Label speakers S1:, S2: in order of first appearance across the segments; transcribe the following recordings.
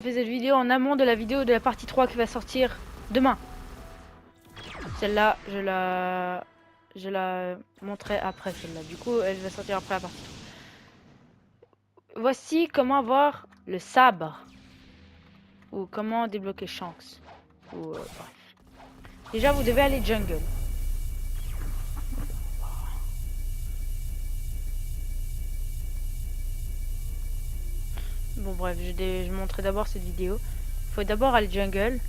S1: Fait cette vidéo en amont de la vidéo de la partie 3 qui va sortir demain. Celle-là, je la montrerai après celle-là. Du coup, elle va sortir après la partie 3. Voici comment avoir le sabre. Ou comment débloquer Shanks. Ou bref. Déjà, vous devez aller jungle. Bon bref, je montrerai d'abord cette vidéo. Il faut d'abord aller jungle.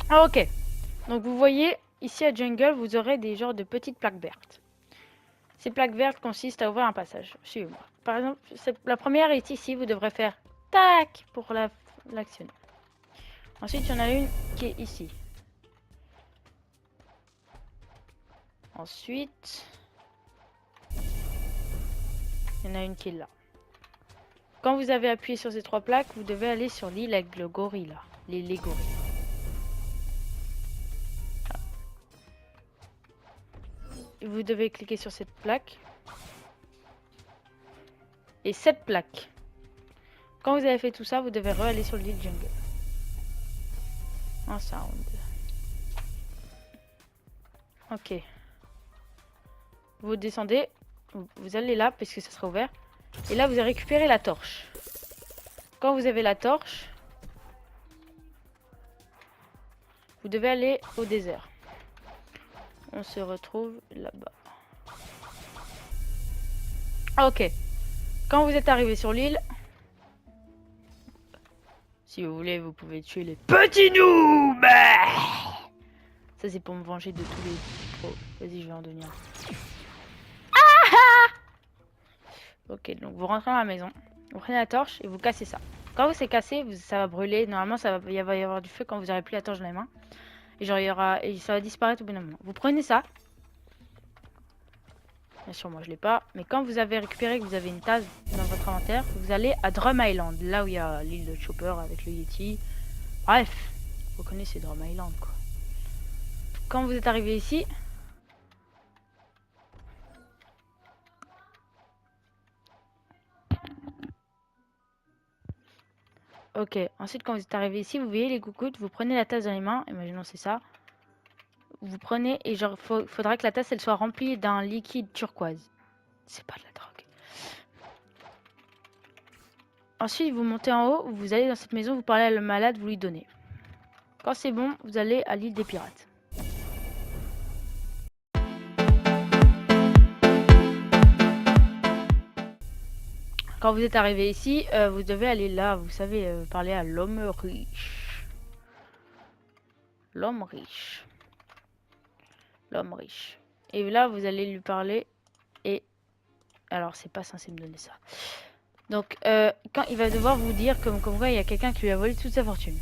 S1: Ah, ok. Donc vous voyez, ici à jungle, vous aurez des genres de petites plaques vertes. Ces plaques vertes consistent à ouvrir un passage. Suivez-moi. Par exemple, la première est ici. Vous devrez faire tac pour l'actionner. Ensuite, il y en a une qui est ici. Ensuite, il y en a une qui est là. Quand vous avez appuyé sur ces trois plaques, vous devez aller sur l'île avec le gorille là. Les gorilles. Vous devez cliquer sur cette plaque. Et cette plaque. Quand vous avez fait tout ça, vous devez re-aller sur l'île jungle. Un sound. Ok. Vous descendez. Vous allez là, parce que ça sera ouvert. Et là, vous avez récupéré la torche. Quand vous avez la torche, vous devez aller au désert. On se retrouve là-bas. Ok. Quand vous êtes arrivé sur l'île, si vous voulez, vous pouvez tuer les petits noobs. Ça, c'est pour me venger de tous les pros. Vas-y, je vais en donner un. Ok, donc vous rentrez dans la maison. Vous prenez la torche et vous cassez ça. Quand c'est cassé, ça va brûler. Normalement, il va y avoir du feu quand vous n'aurez plus la torche dans les mains. Et genre, et ça va disparaître au bout d'un moment. Vous prenez ça. Bien sûr, moi je l'ai pas. Mais quand vous avez récupéré, que vous avez une tasse dans votre inventaire, vous allez à Drum Island. Là où il y a l'île de Chopper avec le Yeti. Bref, vous connaissez Drum Island quoi. Quand vous êtes arrivé ici, ok. Ensuite, quand vous êtes arrivé ici, vous voyez les coucoutes, vous prenez la tasse dans les mains. Imaginons c'est ça. Vous prenez et genre faudra que la tasse elle soit remplie d'un liquide turquoise. C'est pas de la drogue. Ensuite, vous montez en haut, vous allez dans cette maison, vous parlez à le malade, vous lui donnez. Quand c'est bon, vous allez à l'île des pirates. Quand vous êtes arrivé ici, vous devez aller là, vous savez, parler à l'homme riche. L'homme riche. L'homme riche. Et là, vous allez lui parler. Et alors, c'est pas censé me donner ça. Donc, quand il va devoir vous dire comme quoi il y a quelqu'un qui lui a volé toute sa fortune.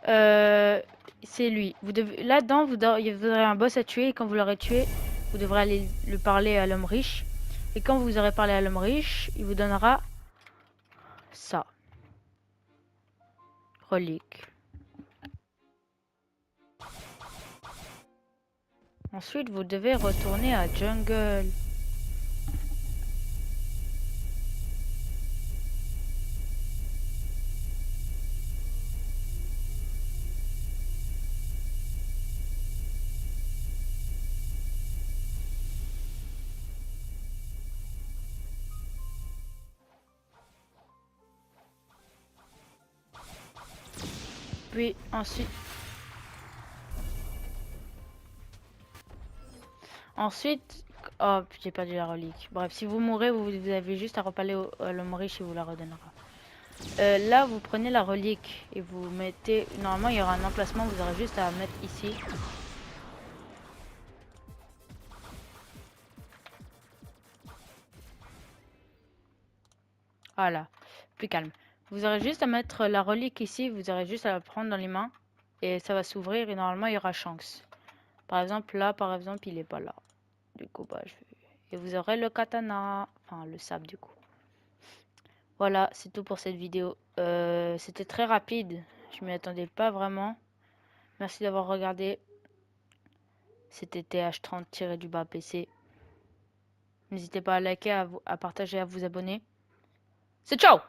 S1: C'est lui. Là-dedans, vous aurez un boss à tuer. Et quand vous l'aurez tué, vous devrez aller le parler à l'homme riche. Et quand vous aurez parlé à l'homme riche, il vous donnera ça. Relique. Ensuite, vous devez retourner à Jungle. Puis ensuite, oh, j'ai perdu la relique. Bref, si vous mourrez, vous avez juste à reparler à l'homme riche et vous la redonnera. Là, vous prenez la relique et vous mettez. Normalement, il y aura un emplacement. Vous aurez juste à mettre ici. Voilà, plus calme. Vous aurez juste à mettre la relique ici. Vous aurez juste à la prendre dans les mains et ça va s'ouvrir et normalement, il y aura chance. Par exemple, là, par exemple, il est pas là. Du coup, bah, et vous aurez le katana, enfin le sabre du coup. Voilà, c'est tout pour cette vidéo. C'était très rapide. Je m'y attendais pas vraiment. Merci d'avoir regardé. C'était TH30-du-bas PC. N'hésitez pas à liker, à partager, à vous abonner. C'est ciao!